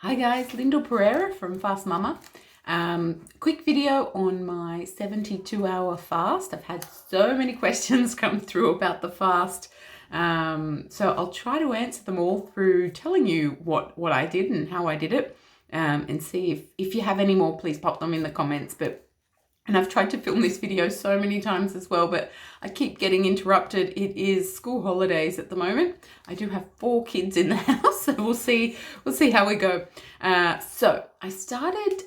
Hi guys, Lyndall Pereira from Fast Mama. Quick video on my 72-hour fast. I've had so many questions come through about the fast. So I'll try to answer them all through telling you what I did and how I did it. And see if you have any more, please pop them in the comments. And I've tried to film this video so many times as well, but I keep getting interrupted. It is school holidays at the moment. I do have 4 kids in the house, so we'll see how we go. So I started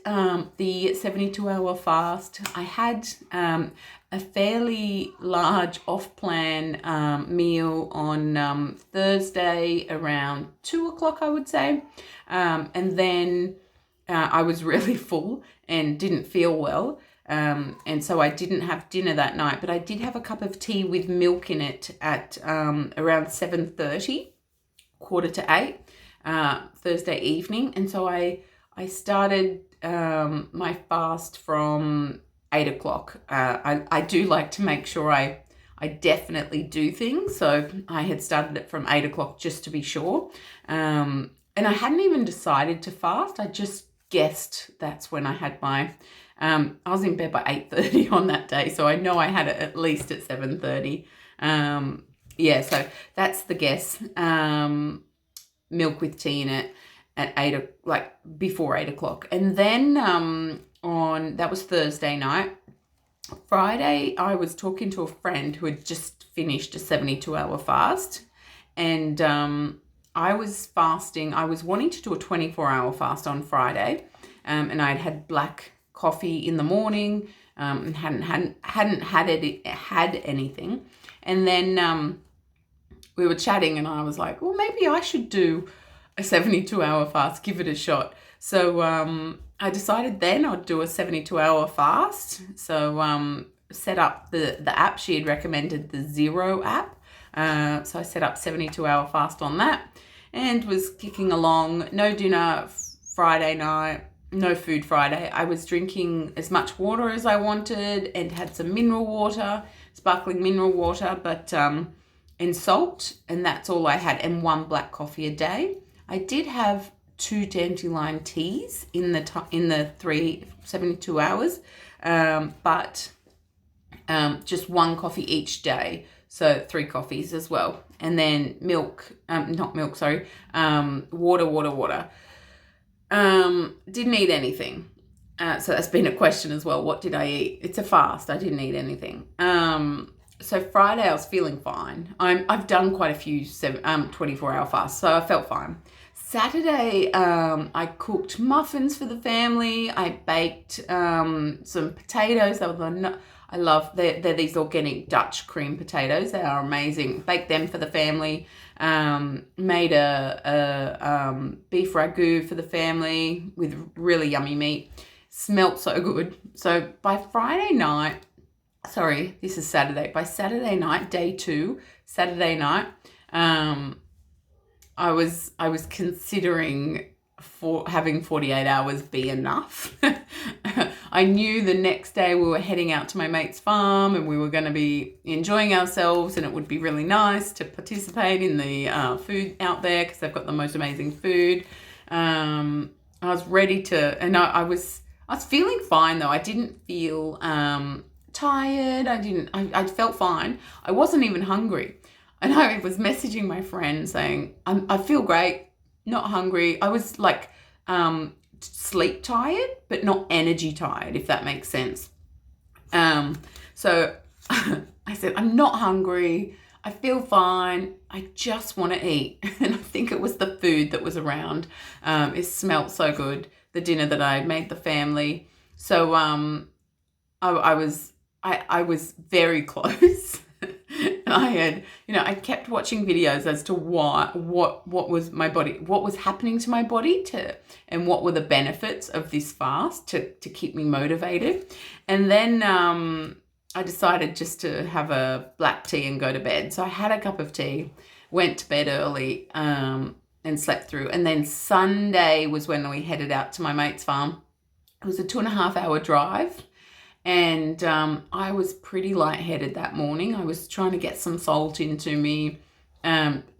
the 72-hour fast. I had a fairly large off-plan meal on Thursday around 2 o'clock, I would say. And then I was really full and didn't feel well. And so I didn't have dinner that night, but I did have a cup of tea with milk in it at around 7:30, 7:45, Thursday evening. And so I started my fast from 8 o'clock. I do like to make sure I definitely do things. So I had started it from 8 o'clock just to be sure. And I hadn't even decided to fast. I just guessed that's when I had my... I was in bed by 8:30 on that day, so I know I had it at least at 7:30. Yeah, so that's the guess. Milk with tea in it at before 8 o'clock. And then that was Thursday night. Friday, I was talking to a friend who had just finished a 72-hour fast, and I was fasting. I was wanting to do a 24-hour fast on Friday, and I'd had black coffee in the morning, and hadn't had anything. And then we were chatting, and I was like, well, maybe I should do a 72-hour fast, give it a shot. So I decided then I'd do a 72-hour fast. So set up the app. She had recommended the Zero app. So I set up 72-hour fast on that and was kicking along. No dinner Friday night. No food Friday. I was drinking as much water as I wanted and had some mineral water, sparkling mineral water, and salt, and that's all I had, and 1 black coffee a day. I did have 2 dandelion teas in the 72 hours, but just 1 coffee each day, so 3 coffees as well, and then water. Didn't eat anything. So that's been a question as well. What did I eat? It's a fast. I didn't eat anything. So Friday I was feeling fine. I've done quite a few 24-hour fasts, so I felt fine. Saturday, I cooked muffins for the family. I baked some potatoes. I love, they're these organic Dutch cream potatoes. They are amazing. Baked them for the family. Made a beef ragu for the family with really yummy meat. Smelt so good. So by Friday night, sorry, this is Saturday. By Saturday night, day 2, Saturday night, I was considering having 48 hours be enough. I knew the next day we were heading out to my mate's farm and we were going to be enjoying ourselves, and it would be really nice to participate in the food out there because they've got the most amazing food. I was ready to, and I was feeling fine though. I didn't feel tired. I felt fine. I wasn't even hungry. And I was messaging my friend saying, I feel great, not hungry. I was like sleep tired, but not energy tired, if that makes sense. So I said, I'm not hungry. I feel fine. I just want to eat. And I think it was the food that was around. It smelt so good, the dinner that I made the family. So I was very close. And I kept watching videos as to what was my body, what was happening to my body and what were the benefits of this fast to keep me motivated. And then I decided just to have a black tea and go to bed. So I had a cup of tea, went to bed early, and slept through. And then Sunday was when we headed out to my mate's farm. It was a 2.5-hour drive. And I was pretty lightheaded that morning. I was trying to get some salt into me.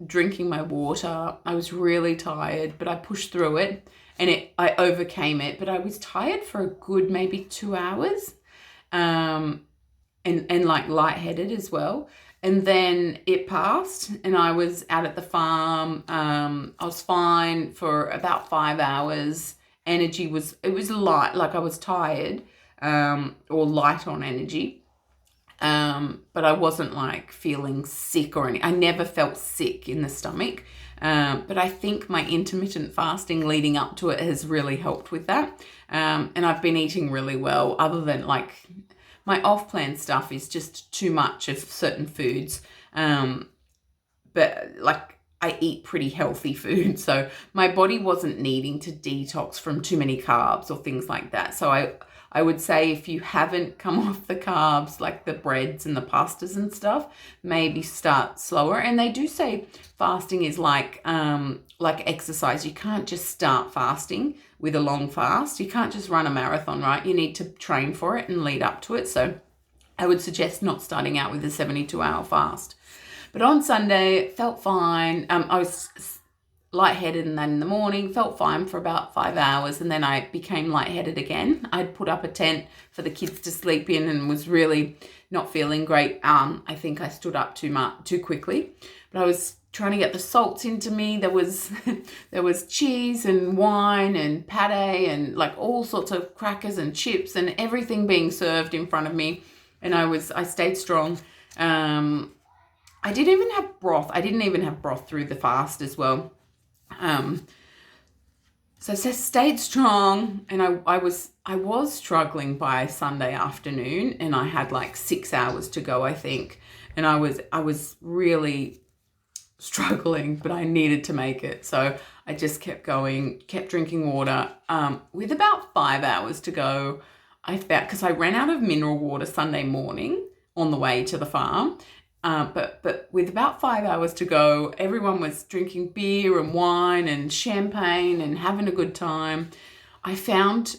drinking my water. I was really tired, but I pushed through it, and I overcame it. But I was tired for a good maybe 2 hours, and like lightheaded as well. And then it passed, and I was out at the farm. I was fine for about 5 hours. Energy was light, like I was tired, or light on energy. But I wasn't like feeling sick or anything. I never felt sick in the stomach. But I think my intermittent fasting leading up to it has really helped with that. And I've been eating really well, other than like my off-plan stuff is just too much of certain foods. But like I eat pretty healthy food. So my body wasn't needing to detox from too many carbs or things like that. So I would say if you haven't come off the carbs, like the breads and the pastas and stuff, maybe start slower. And they do say fasting is like exercise. You can't just start fasting with a long fast. You can't just run a marathon, right? You need to train for it and lead up to it. So I would suggest not starting out with a 72-hour fast. But on Sunday, felt fine. I was lightheaded, and then in the morning felt fine for about 5 hours, and then I became lightheaded again. I'd put up a tent for the kids to sleep in and was really not feeling great. I think I stood up too quickly, but I was trying to get the salts into me. There was cheese and wine and pate and like all sorts of crackers and chips and everything being served in front of me, and I stayed strong. I didn't even have broth. I didn't even have broth through the fast as well. So I stayed strong, and I was struggling by Sunday afternoon, and I had like 6 hours to go, I think. And I was really struggling, but I needed to make it. So I just kept going, kept drinking water. With about 5 hours to go, because I ran out of mineral water Sunday morning on the way to the farm. But with about 5 hours to go, everyone was drinking beer and wine and champagne and having a good time. I found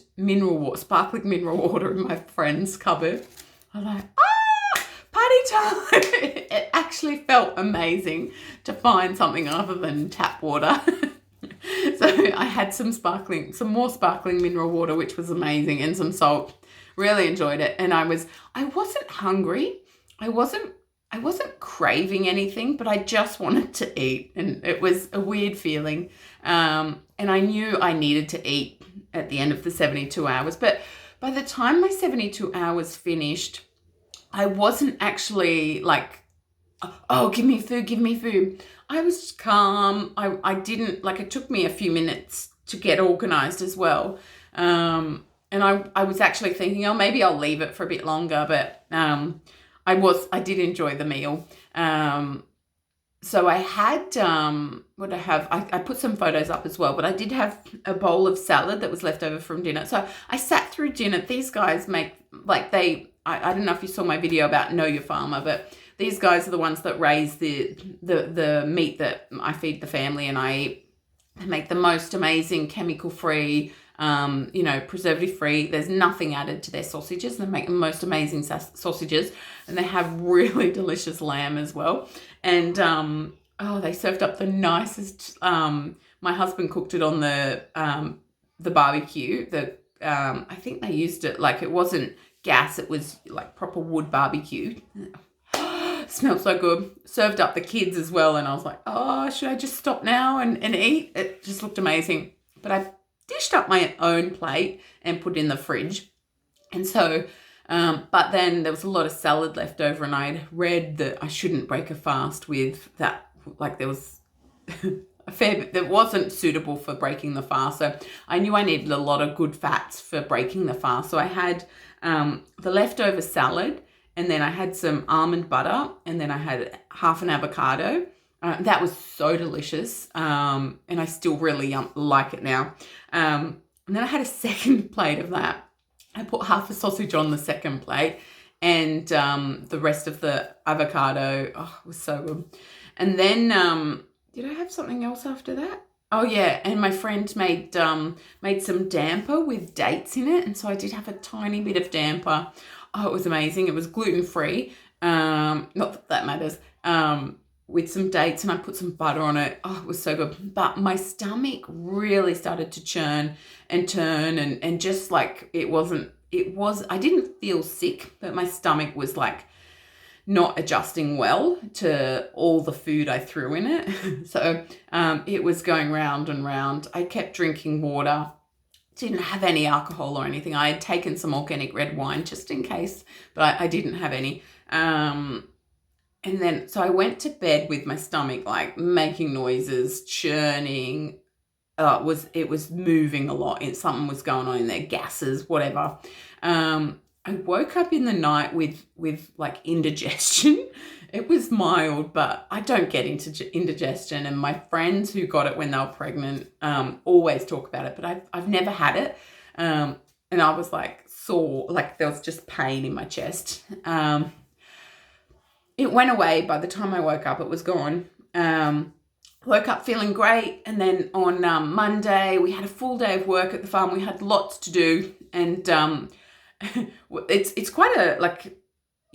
sparkling mineral water in my friend's cupboard. I was like, party time! It actually felt amazing to find something other than tap water. So I had some more sparkling mineral water, which was amazing, and some salt. Really enjoyed it. And I wasn't hungry. I wasn't craving anything, but I just wanted to eat, and it was a weird feeling. And I knew I needed to eat at the end of the 72 hours. But by the time my 72 hours finished, I wasn't actually like, oh, give me food. I was calm. I didn't, like, it took me a few minutes to get organized as well. And I was actually thinking, oh, maybe I'll leave it for a bit longer, but I did enjoy the meal. So I had, what I have, I put some photos up as well, but I did have a bowl of salad that was left over from dinner. So I sat through dinner. These guys make, like I don't know if you saw my video about Know Your Farmer, but these guys are the ones that raise the meat that I feed the family and I eat. They make the most amazing chemical-free, preservative-free. There's nothing added to their sausages. They make the most amazing sausages, and they have really delicious lamb as well. And they served up the nicest. My husband cooked it on the barbecue. I think they used it, like, it wasn't gas. It was like proper wood barbecue. Smelled so good. Served up the kids as well, and I was like, oh, should I just stop now and eat? It just looked amazing. But I dished up my own plate and put it in the fridge. And so, but then there was a lot of salad left over, and I'd read that I shouldn't break a fast with that. Like, there was a fair bit that wasn't suitable for breaking the fast. So I knew I needed a lot of good fats for breaking the fast. So I had the leftover salad, and then I had some almond butter, and then I had half an avocado. That was so delicious, and I still really like it now. And then I had a second plate of that. I put half a sausage on the second plate, and the rest of the avocado. Oh, it was so good. And then did I have something else after that? Oh yeah, and my friend made some damper with dates in it, and so I did have a tiny bit of damper. Oh, it was amazing. It was gluten-free. Not that that matters. with some dates, and I put some butter on it. Oh, it was so good. But my stomach really started to churn and turn, and just like I didn't feel sick, but my stomach was like not adjusting well to all the food I threw in it. So it was going round and round. I kept drinking water. Didn't have any alcohol or anything. I had taken some organic red wine just in case, but I didn't have any. And then, so I went to bed with my stomach like making noises, churning. It was moving a lot. Something was going on in there, gases, whatever. I woke up in the night with like indigestion. It was mild, but I don't get into indigestion. And my friends who got it when they were pregnant always talk about it, but I've never had it. And I was like sore, like there was just pain in my chest. It went away by the time I woke up. It was gone. Woke up feeling great. And then on Monday, we had a full day of work at the farm. We had lots to do. And it's quite a, like,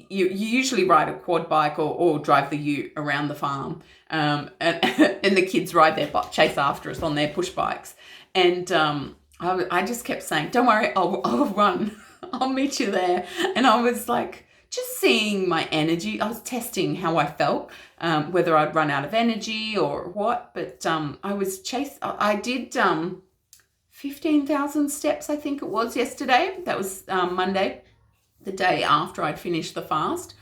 you usually ride a quad bike or drive the ute around the farm. And the kids ride chase after us on their push bikes. And I just kept saying, don't worry, I'll run. I'll meet you there. And I was like, just seeing my energy. I was testing how I felt, whether I'd run out of energy or what. But I did 15,000 steps, I think it was yesterday. That was Monday, the day after I'd finished the fast,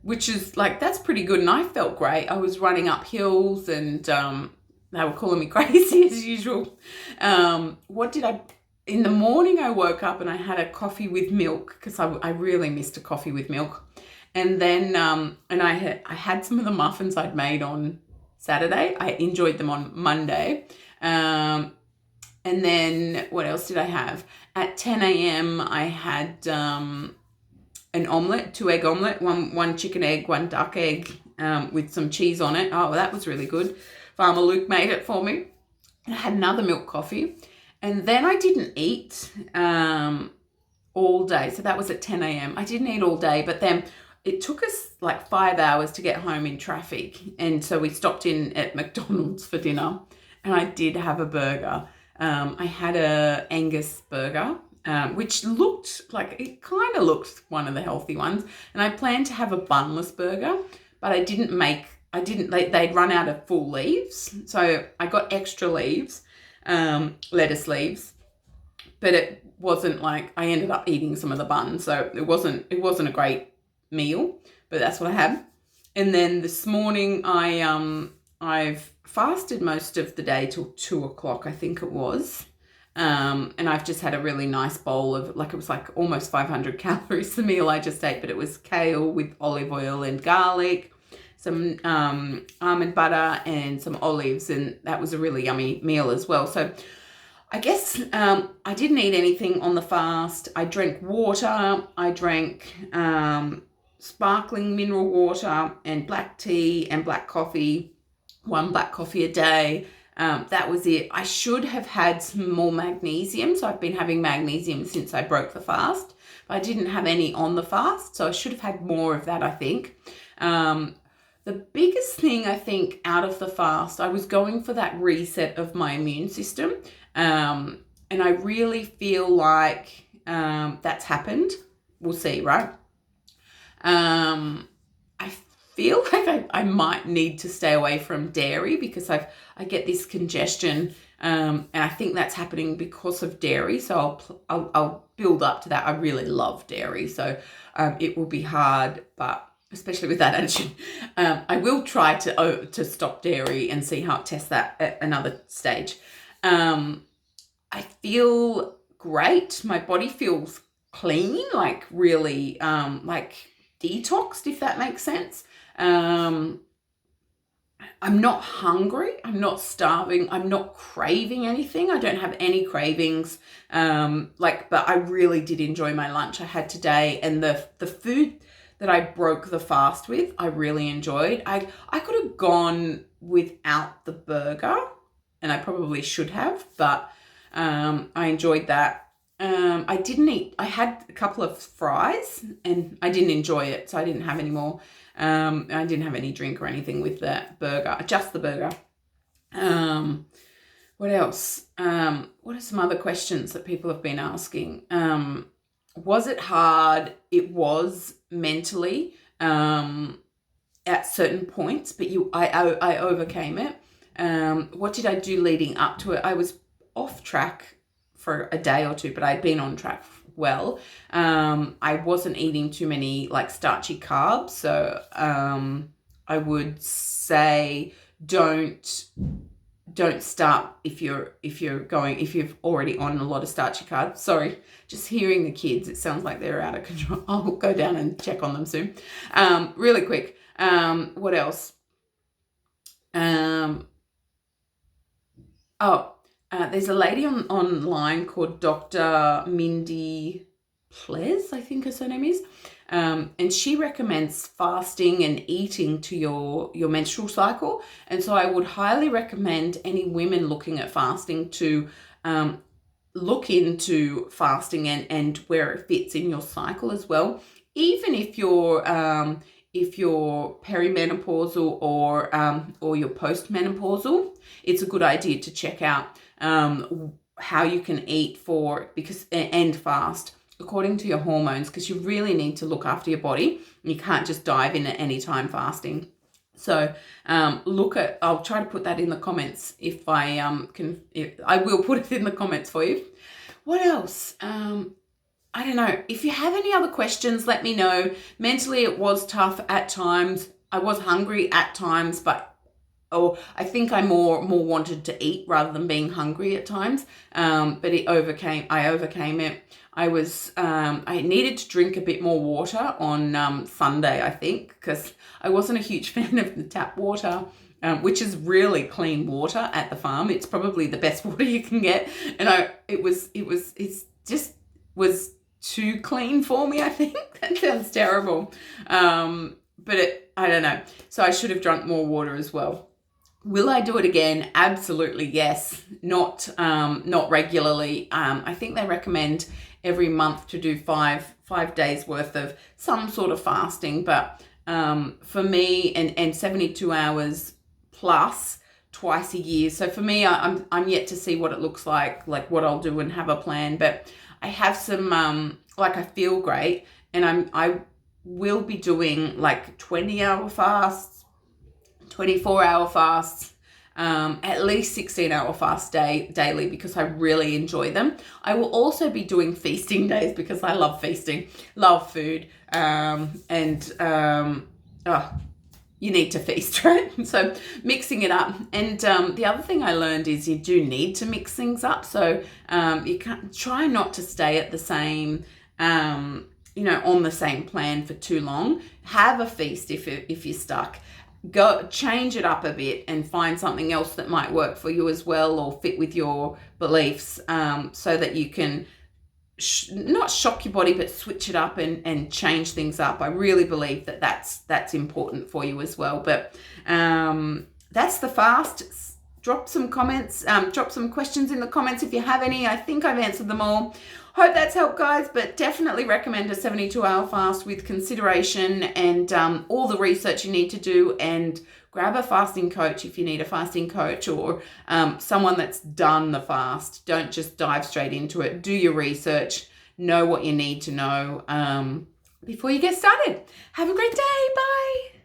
which is like, that's pretty good. And I felt great. I was running up hills, and they were calling me crazy as usual. In the morning I woke up and I had a coffee with milk, because I really missed a coffee with milk. And then I had some of the muffins I'd made on Saturday. I enjoyed them on Monday. And then what else did I have? At 10 a.m. I had an omelette, 2-egg omelette, one chicken egg, one duck egg, with some cheese on it. Oh, that was really good. Farmer Luke made it for me. And I had another milk coffee. And then I didn't eat all day. So that was at 10 a.m. I didn't eat all day, but then it took us like 5 hours to get home in traffic. And so we stopped in at McDonald's for dinner, and I did have a burger. I had a Angus burger, which looked like, it kind of looked one of the healthy ones. And I planned to have a bunless burger, but they'd run out of full leaves. So I got extra leaves. Lettuce leaves, but it wasn't like, I ended up eating some of the buns, so it wasn't a great meal, but that's what I had. And then this morning I've fasted most of the day till 2 o'clock, I think it was, and I've just had a really nice bowl of, like, it was like almost 500 calories the meal I just ate, but it was kale with olive oil and garlic, some almond butter and some olives, and that was a really yummy meal as well. So I guess I didn't eat anything on the fast. I drank water. I drank sparkling mineral water and black tea and black coffee, 1 black coffee a day. That was it. I should have had some more magnesium. So I've been having magnesium since I broke the fast, but I didn't have any on the fast. So I should have had more of that, I think. The biggest thing, I think, out of the fast, I was going for that reset of my immune system. And I really feel like that's happened. We'll see, right? I feel like I might need to stay away from dairy, because I get this congestion, and I think that's happening because of dairy. So I'll build up to that. I really love dairy, so it will be hard, but especially with that attitude, I will try to stop dairy and see how it tests that at another stage. I feel great. My body feels clean, like really, like detoxed, if that makes sense. I'm not hungry. I'm not starving. I'm not craving anything. I don't have any cravings. But I really did enjoy my lunch I had today, and the food that I broke the fast with, I really enjoyed. I could have gone without the burger, and I probably should have, but I enjoyed that. I didn't eat. I had a couple of fries and I didn't enjoy it, so I didn't have any more. I didn't have any drink or anything with that burger, just the burger. What else? What are some other questions that people have been asking? Was it hard? It was mentally at certain points, but I overcame it. What did I do leading up to it? I was off track for a day or two, but I'd been on track well. I wasn't eating too many like starchy carbs, so I would say don't start if you're already on a lot of starchy carbs. Sorry, just hearing the kids, it sounds like they're out of control. I'll go down and check on them soon. Really quick. What else? There's a lady online called Dr. Mindy Ples, I think her surname is. And she recommends fasting and eating to your menstrual cycle. And so I would highly recommend any women looking at fasting to look into fasting and where it fits in your cycle as well. Even if you're perimenopausal or you're postmenopausal, it's a good idea to check out how you can eat and fast according to your hormones, because you really need to look after your body. You can't just dive in at any time fasting. So I'll try to put that in the comments if I can. I will put it in the comments for you. What else? I don't know. If you have any other questions, let me know. Mentally, it was tough at times. I was hungry at times, but I think I more wanted to eat rather than being hungry at times. But I overcame it. I needed to drink a bit more water on Sunday, I think, because I wasn't a huge fan of the tap water, which is really clean water at the farm. It's probably the best water you can get, and it just was too clean for me, I think. That sounds terrible, but I don't know. So I should have drunk more water as well. Will I do it again? Absolutely yes. Not regularly. I think they recommend every month to do five days worth of some sort of fasting, but for me, and 72 hours plus twice a year. So for me, I'm yet to see what it looks like what I'll do and have a plan. But I have some I feel great, and I will be doing 20-hour fasts, 24-hour fasts, at least 16-hour fast daily, because I really enjoy them. I will also be doing feasting days because I love feasting, love food, you need to feast, right? So mixing it up. And the other thing I learned is you do need to mix things up. So you can't try not to stay at the same, on the same plan for too long. Have a feast if you're stuck. Go change it up a bit and find something else that might work for you as well, or fit with your beliefs, so that you can not shock your body, but switch it up and change things up. I really believe that's important for you as well. But that's the fast. Drop some comments, drop some questions in the comments if you have any. I think I've answered them all. Hope that's helped, guys, but definitely recommend a 72-hour fast with consideration and all the research you need to do, and grab a fasting coach if you need a fasting coach, or someone that's done the fast. Don't just dive straight into it. Do your research, know what you need to know before you get started. Have a great day. Bye.